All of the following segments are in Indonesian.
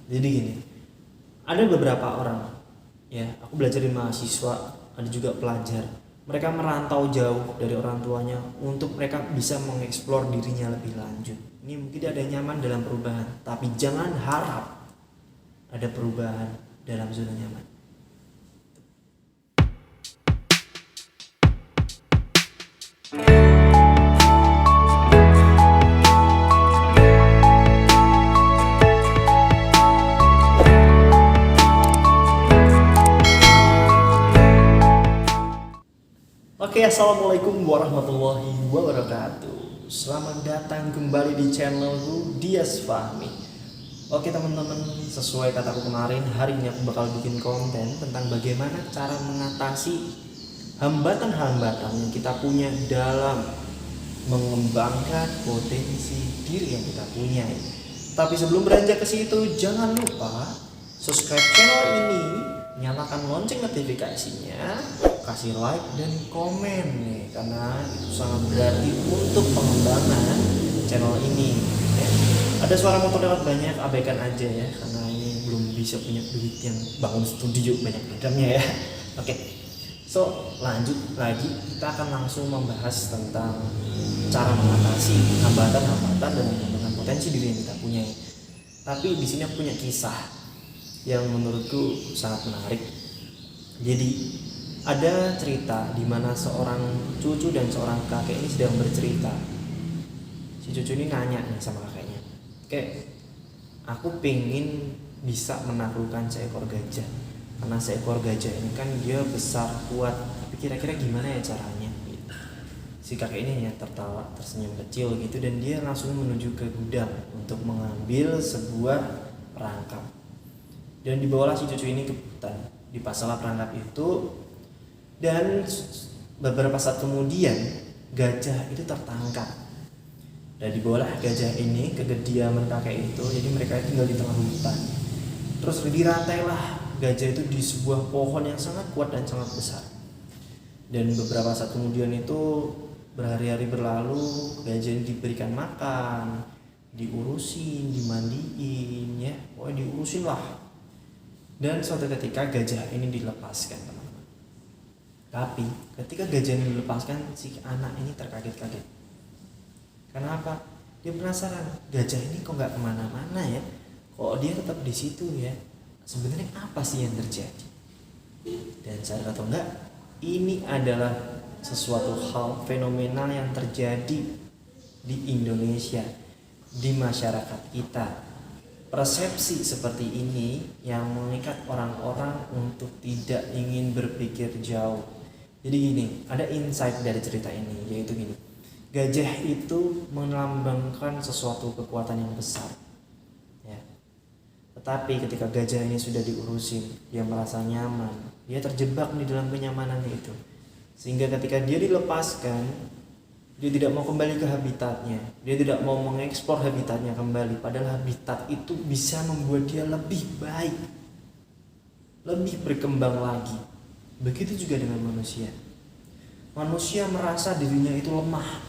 Jadi gini, ada beberapa orang, ya, aku belajar di mahasiswa, ada juga pelajar. Mereka merantau jauh dari orang tuanya untuk mereka bisa mengeksplor dirinya lebih lanjut. Ini mungkin ada nyaman dalam perubahan, tapi jangan harap ada perubahan dalam zona nyaman. Oke, assalamualaikum warahmatullahi wabarakatuh. Selamat datang kembali di channelku Dias Fahmi. Oke teman-teman, sesuai kataku kemarin, hari ini aku bakal bikin konten tentang bagaimana cara mengatasi hambatan-hambatan yang kita punya dalam mengembangkan potensi diri yang kita punya. Tapi sebelum beranjak ke situ, jangan lupa subscribe channel ini, nyalakan lonceng notifikasinya, kasih like dan komen nih, karena itu sangat berarti untuk pengembangan channel ini ya. Ada suara motor lewat banyak, abaikan aja ya, karena ini belum bisa punya duit yang bangun studio banyak bedamnya ya. Oke, so lanjut lagi, kita akan langsung membahas tentang cara mengatasi hambatan-hambatan dan mengembangkan potensi diri yang kita punya. Tapi di sini aku punya kisah yang menurutku sangat menarik. Jadi ada cerita di mana seorang cucu dan seorang kakek ini sedang bercerita. Si cucu ini nanya nih sama kakeknya, "Kek, aku pengen bisa menaklukkan seekor gajah. Karena seekor gajah ini kan dia besar, kuat. Tapi kira-kira gimana ya caranya?" Si kakek ini hanya tertawa, tersenyum kecil gitu, dan dia langsung menuju ke gudang untuk mengambil sebuah perangkap. Dan dibawalah si cucu ini ke hutan. Dipasanglah perangkap itu, dan beberapa saat kemudian gajah itu tertangkap. Dan dibawalah gajah ini ke kediaman kakek itu. Jadi mereka tinggal di tengah hutan. Terus dirantailah gajah itu di sebuah pohon yang sangat kuat dan sangat besar. Dan beberapa saat kemudian itu, berhari-hari berlalu, gajah ini diberikan makan, diurusin, dimandiin ya, pokoknya diurusin lah. Dan suatu ketika gajah ini dilepaskan, teman-teman. Tapi ketika gajah ini dilepaskan, si anak ini terkaget-kaget. Kenapa? Dia penasaran, gajah ini kok nggak kemana-mana ya? Kok dia tetap di situ ya? Sebenarnya apa sih yang terjadi? Dan sadar atau enggak, ini adalah sesuatu hal fenomenal yang terjadi di Indonesia, di masyarakat kita. Persepsi seperti ini yang mengikat orang-orang untuk tidak ingin berpikir jauh. Jadi gini, ada insight dari cerita ini, yaitu gini. Gajah itu melambangkan sesuatu kekuatan yang besar ya. Tetapi ketika gajah ini sudah diurusin, dia merasa nyaman, dia terjebak di dalam kenyamanan itu. Sehingga ketika dia dilepaskan, dia tidak mau kembali ke habitatnya, dia tidak mau mengeksplor habitatnya kembali. Padahal habitat itu bisa membuat dia lebih baik, lebih berkembang lagi. Begitu juga dengan manusia. Manusia merasa dirinya itu lemah,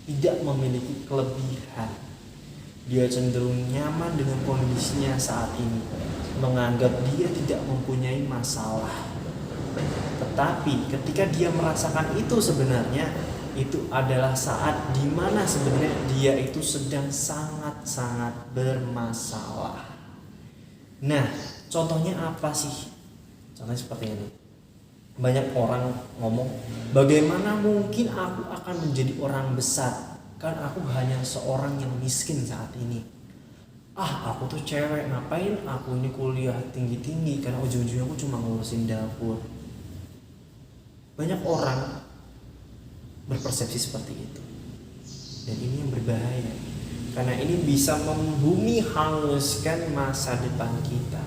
tidak memiliki kelebihan. Dia cenderung nyaman dengan kondisinya saat ini, menganggap dia tidak mempunyai masalah. Tetapi ketika dia merasakan itu, sebenarnya itu adalah saat dimana sebenarnya dia itu sedang sangat-sangat bermasalah. Nah, contohnya apa sih? Contohnya seperti ini. Banyak orang ngomong, bagaimana mungkin aku akan menjadi orang besar? Kan aku hanya seorang yang miskin saat ini. Aku tuh cewek, ngapain aku ini kuliah tinggi-tinggi? Karena ujung-ujungnya aku cuma ngurusin dapur. Banyak orang berpersepsi seperti itu, dan ini yang berbahaya, karena ini bisa membumi hanguskan masa depan kita.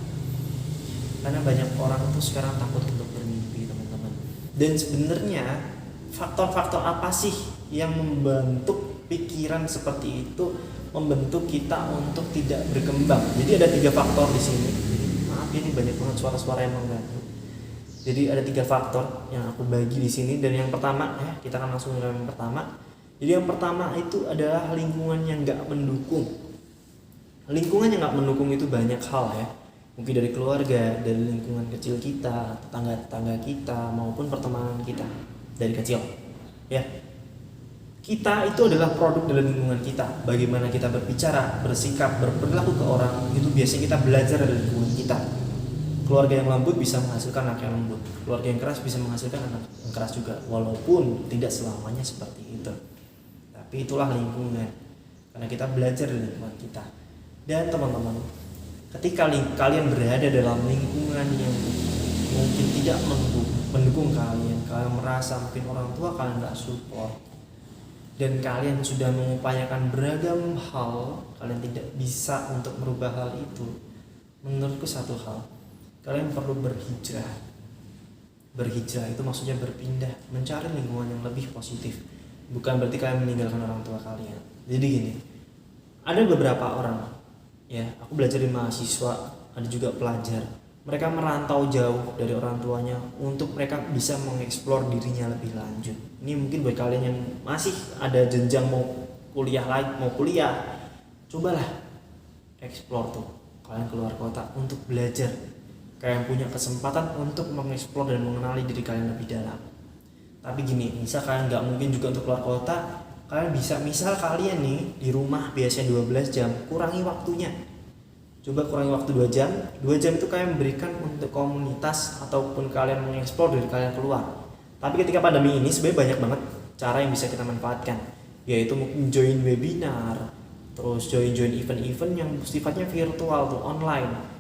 Karena banyak orang tuh sekarang takut untuk bermimpi, teman-teman. Dan sebenarnya faktor-faktor apa sih yang membentuk pikiran seperti itu, membentuk kita untuk tidak berkembang? Jadi ada 3 faktor di sini. Maaf ini banyak banget suara-suara yang mengganggu. Jadi ada 3 faktor yang aku bagi di sini, dan yang pertama ya, kita akan langsung ke yang pertama. Jadi yang pertama itu adalah lingkungan yang nggak mendukung. lingkungan yang nggak mendukung itu banyak hal ya. Mungkin dari keluarga, dari lingkungan kecil kita, tetangga-tetangga kita, maupun pertemanan kita dari kecil. Ya, kita itu adalah produk dari lingkungan kita. Bagaimana kita berbicara, bersikap, berperilaku ke orang, itu biasanya kita belajar dari lingkungan kita. Keluarga yang lembut bisa menghasilkan anak yang lembut. Keluarga yang keras bisa menghasilkan anak yang keras juga. Walaupun tidak selamanya seperti itu. Tapi itulah lingkungan. Karena kita belajar dari lingkungan kita. Dan teman-teman, ketika kalian berada dalam lingkungan yang mungkin tidak mendukung kalian merasa mungkin orang tua kalian nggak support, dan kalian sudah mengupayakan beragam hal, kalian tidak bisa untuk merubah hal itu. Menurutku satu hal, kalian perlu berhijrah. Berhijrah itu maksudnya berpindah, mencari lingkungan yang lebih positif. Bukan berarti kalian meninggalkan orang tua kalian. Jadi gini, ada beberapa orang, ya, aku belajar di mahasiswa, ada juga pelajar. Mereka merantau jauh dari orang tuanya untuk mereka bisa mengeksplor dirinya lebih lanjut. Ini mungkin buat kalian yang masih ada jenjang mau kuliah, cobalah eksplor tuh. Kalian keluar kota untuk belajar. Kalian punya kesempatan untuk mengeksplor dan mengenali diri kalian lebih dalam. Tapi gini, misal kalian nggak mungkin juga untuk keluar kota, kalian bisa, misal kalian nih di rumah biasanya 12 jam, kurangi waktunya. Coba kurangi waktu 2 jam. 2 jam itu kalian berikan untuk komunitas ataupun kalian mengeksplor diri kalian keluar. Tapi ketika pandemi ini sebenarnya banyak banget cara yang bisa kita manfaatkan, yaitu mungkin join webinar, terus join event-event yang sifatnya virtual tuh, online.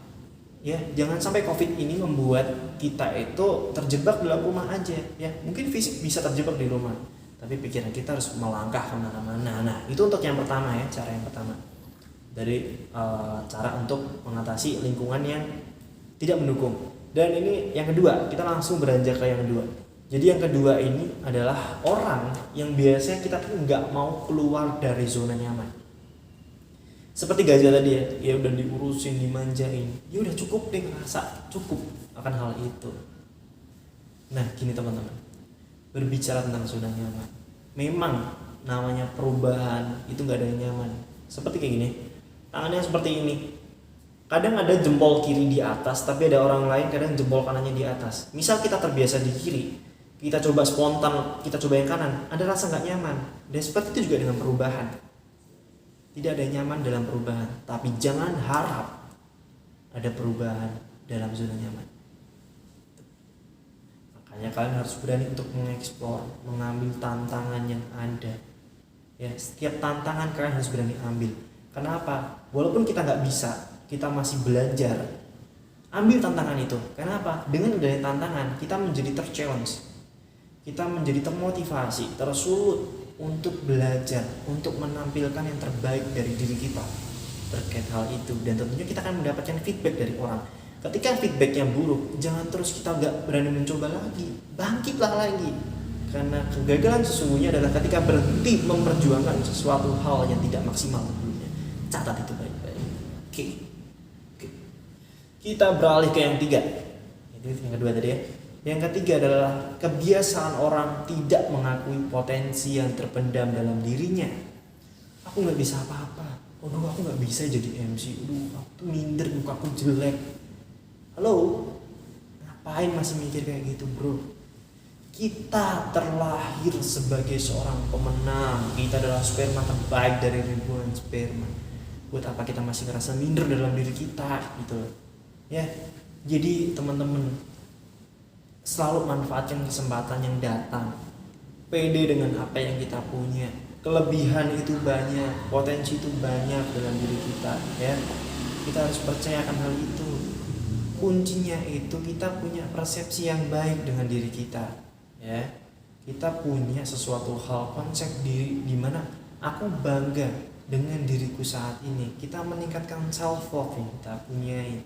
Ya, jangan sampai COVID ini membuat kita itu terjebak dalam rumah aja. Ya, mungkin fisik bisa terjebak di rumah, tapi pikiran kita harus melangkah kemana-mana. Nah, itu untuk yang pertama ya, cara yang pertama dari cara untuk mengatasi lingkungan yang tidak mendukung. Dan ini yang kedua, kita langsung beranjak ke yang kedua. Jadi yang kedua ini adalah orang yang biasanya kita tuh nggak mau keluar dari zona nyaman. Seperti gajah tadi ya udah diurusin, dimanjain, ya udah cukup deh, ngerasa cukup akan hal itu. Nah gini teman-teman, berbicara tentang zona nyaman, memang namanya perubahan itu nggak ada yang nyaman. Seperti kayak gini, tangannya seperti ini, kadang ada jempol kiri di atas, tapi ada orang lain kadang jempol kanannya di atas. Misal kita terbiasa di kiri, kita coba spontan, kita coba yang kanan, ada rasa nggak nyaman. Dan seperti itu juga dengan perubahan. Tidak ada nyaman dalam perubahan, tapi jangan harap ada perubahan dalam zona nyaman. Makanya kalian harus berani untuk mengeksplor, mengambil tantangan yang ada. Ya, setiap tantangan kalian harus berani ambil. Kenapa? Walaupun kita nggak bisa, kita masih belajar. Ambil tantangan itu. Kenapa? Dengan adanya tantangan, kita menjadi ter-challenge. Kita menjadi termotivasi, tersulut untuk belajar, untuk menampilkan yang terbaik dari diri kita terkait hal itu. Dan tentunya kita akan mendapatkan feedback dari orang. Ketika feedbacknya buruk, jangan terus kita gak berani mencoba lagi, bangkitlah lagi. Karena kegagalan sesungguhnya adalah ketika berhenti memperjuangkan sesuatu hal yang tidak maksimal dulunya. Catat itu baik-baik. Oke. Kita beralih ke yang ketiga. Itu yang kedua tadi ya. Yang ketiga adalah kebiasaan orang tidak mengakui potensi yang terpendam dalam dirinya. Aku nggak bisa apa-apa. Aku nggak bisa jadi MC. Aku tuh minder, muka aku jelek. Halo, ngapain masih mikir kayak gitu bro? Kita terlahir sebagai seorang pemenang. Kita adalah sperma terbaik dari ribuan sperma. Buat apa kita masih ngerasa minder dalam diri kita gitu? Ya, jadi teman-teman, selalu manfaatkan kesempatan yang datang. Pede dengan apa yang kita punya. Kelebihan itu banyak, potensi itu banyak dalam diri kita, ya. Kita harus percayakan hal itu. Kuncinya itu kita punya persepsi yang baik dengan diri kita, ya. Kita punya sesuatu hal, konsep diri di mana aku bangga dengan diriku saat ini. Kita meningkatkan self love yang kita punyai.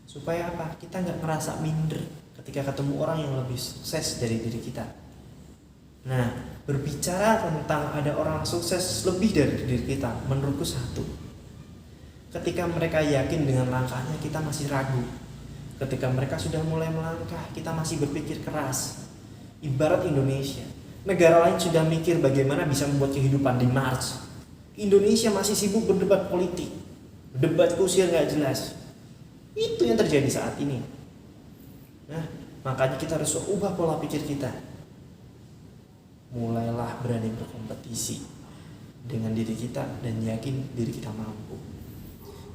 Supaya apa? Kita nggak ngerasa minder ketika ketemu orang yang lebih sukses dari diri kita. Nah, berbicara tentang ada orang sukses lebih dari diri kita, menurutku satu, ketika mereka yakin dengan langkahnya, kita masih ragu. Ketika mereka sudah mulai melangkah, kita masih berpikir keras. Ibarat Indonesia, negara lain sudah mikir bagaimana bisa membuat kehidupan di Mars. Indonesia masih sibuk berdebat politik. debat kusir nggak jelas. Itu yang terjadi saat ini. Nah, makanya kita harus ubah pola pikir kita. Mulailah berani berkompetisi dengan diri kita dan yakin diri kita mampu.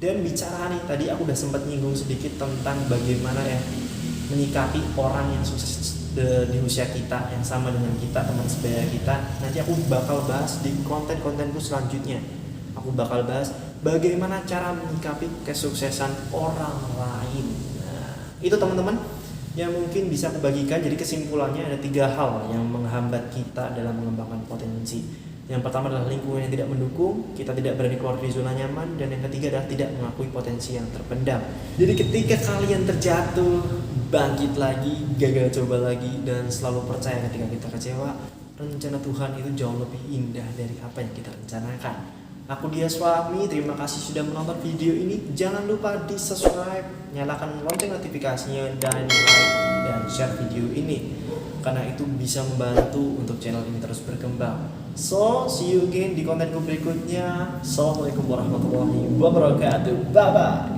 Dan bicara nih, tadi aku udah sempat nyinggung sedikit tentang bagaimana ya menyikapi orang yang sukses di usia kita, yang sama dengan kita, teman sebaya kita. Nanti aku bakal bahas di konten-kontenku selanjutnya. Aku bakal bahas bagaimana cara menyikapi kesuksesan orang lain. Nah, itu teman-teman yang mungkin bisa aku bagikan. Jadi kesimpulannya ada 3 hal yang menghambat kita dalam mengembangkan potensi. Yang pertama adalah lingkungan yang tidak mendukung, kita tidak berani keluar dari zona nyaman, dan yang ketiga adalah tidak mengakui potensi yang terpendam. Jadi ketika kalian terjatuh, bangkit lagi, gagal coba lagi, dan selalu percaya ketika kita kecewa, rencana Tuhan itu jauh lebih indah dari apa yang kita rencanakan. Aku Dias Fahmi, terima kasih sudah menonton video ini. Jangan lupa di subscribe, nyalakan lonceng notifikasinya, dan like dan share video ini, karena itu bisa membantu untuk channel ini terus berkembang. So, see you again di kontenku berikutnya. Assalamualaikum warahmatullahi wabarakatuh. Bye bye.